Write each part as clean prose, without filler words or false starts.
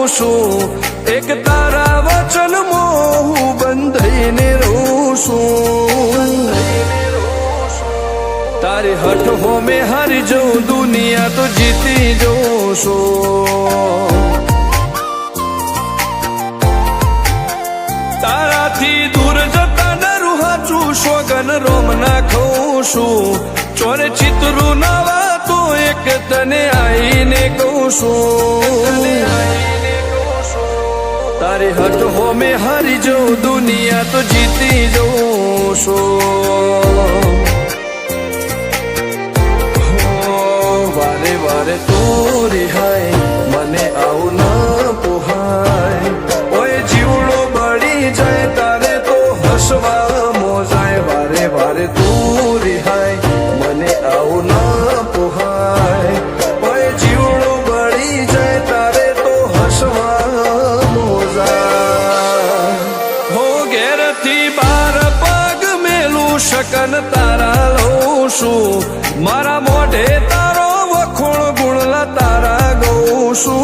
છું, એક તારા વચનમાં હું બંધાઈને રહું છું. તારી હઠ હોમે હારી જઉં, દુનિયા તો જીતી જઉં છું. તારાથી દૂર જતા ડરું હાચું, સોગન રોમ ના ખઉં છું. ચોરે ચિતરું નવા તો એક તને આઈને કહું છું. તારી હઠ હોમે હારી જઉં, દુનિયા તો જીતી જઉં છું. વારે વારે તું રિહાય, મને આવું ન પોહાય. ઓય જીવડો બળી જાય તારે તો હસવા મોજાય. વારે વારે તું રિહાય, મને આવું ન પોહાય. ઓય જીવડો બળી જાય તારે તો હસવા મોજાય. હો ઘેરથી બાર પગ મેલું, શકન તારા લઉં છું. મારા મોઢે તારો વખોણ, ગુણલા તારા ગઉં છું.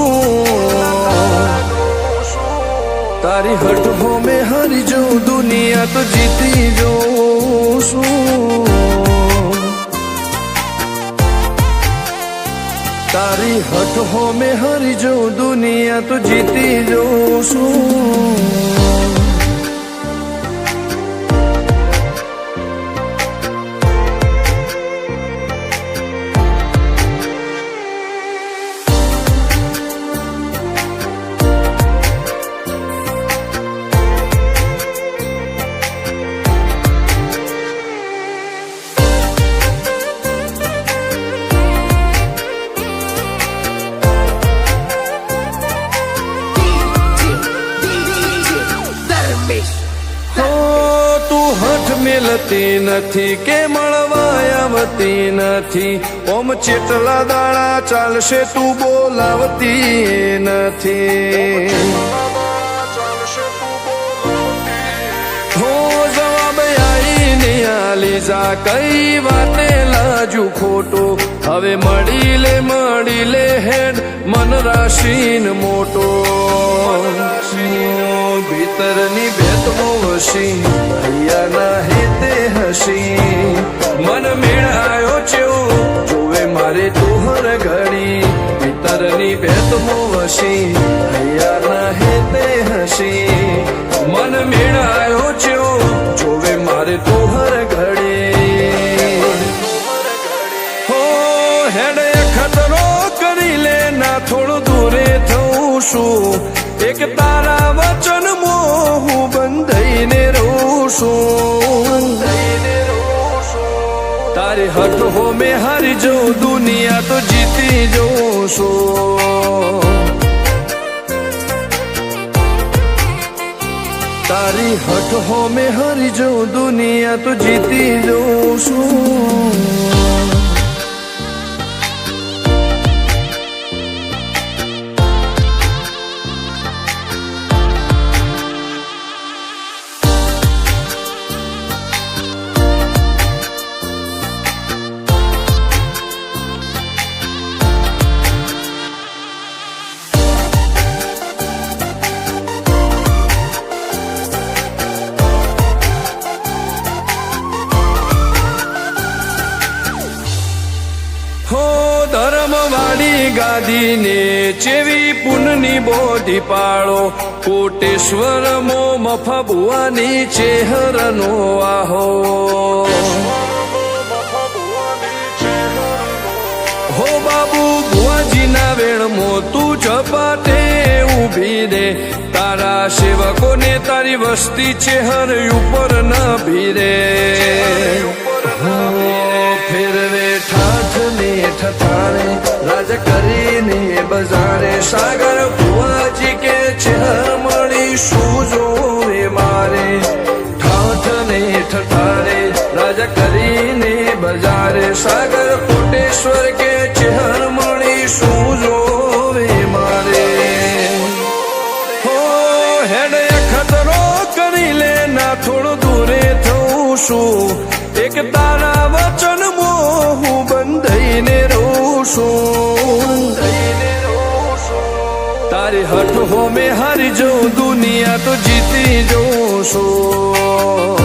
તારી હઠ હોમે હારી જઉં, દુનિયા તો જીતી જઉં છું. તારી હઠ હોમે હારી જઉં, દુનિયા તો જીતી જઉં છું. મેલતી નથી કે મળવા આવતી નથી, ઓમ ચેટલા દાડા ચાલશે તું બોલાવતી નથી. હો જવાબ આઈને આલી જા, કઈ વાતે લાજુ ખોટો. હવે મળી લે હેડ મન રાશીન મોટો. ભીતરની ભેતમો વસી, હૈયાના હેતે હસી. મન મેળાયો ચેવો જોવે મારે તુહર ઘડી. ભીતરની ભેતમો વસી, હૈયાના હેતે હસી. મન મેળાયો ચેવો જોવે મારે તુહર ઘડી. હો હેડ ખતરો કરી લે, ના થોડું દૂરે થઉં છું. એક તારા વચનમાં હું બંધાઈને રહું છું. તારી હઠ હોમે હારી જઉં, દુનિયા તો જીતી જઉં છું. તારી હઠ હોમે હારી જઉં, દુનિયા તો જીતી જઉં છું. ધર્મવાળી ગાદીને ચેવી પુનની બોધી પાળો. કોટેશ્વર મો મફા ભુવાની ચેહરનો આહો. હો બાબુ ભુવાજીના વેણમો તું ઝપાટે ઊભી દે. તારા સેવકોને તારી વસ્તી ચેહર ઉપર ન ભીરે. ફેરવે ઠાઠ ને ઠઠાણે, રાજ કરીને બજારે. સાગર ભુવાજી કે ચેહર મળી શું જોવે મારે. ઠાઠ ને ઠઠાણે, રાજ કરીને બજારે. સાગર કોટેશ્વર કે ચેહર મળી શું જોવે મારે. હો હેડ ખતરો કરી લે, ના થોડું દૂરે થઉં છું. એક તારા વચનમાં હું બંધાઈને રહું છું. તારી હઠ હોમે હારી જઉં દુનિયા તો જીતી જઉં છું.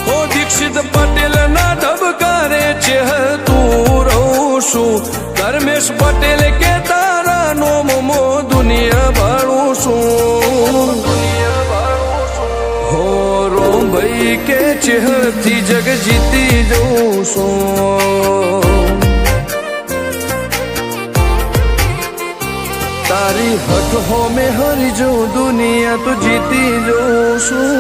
હો દીક્ષિત પટેલ ના ધબકારે છે તું રહું છું. ધર્મેશ પટેલ કે તારા નોમો દુનિયા ભાડું છું. હો રોમ ભાઈ કે ચેહરથી જગ જીતી જઉં છું. તારી હઠ હોમે હરી જઉં દુનિયા તો જીતી જઉં છું.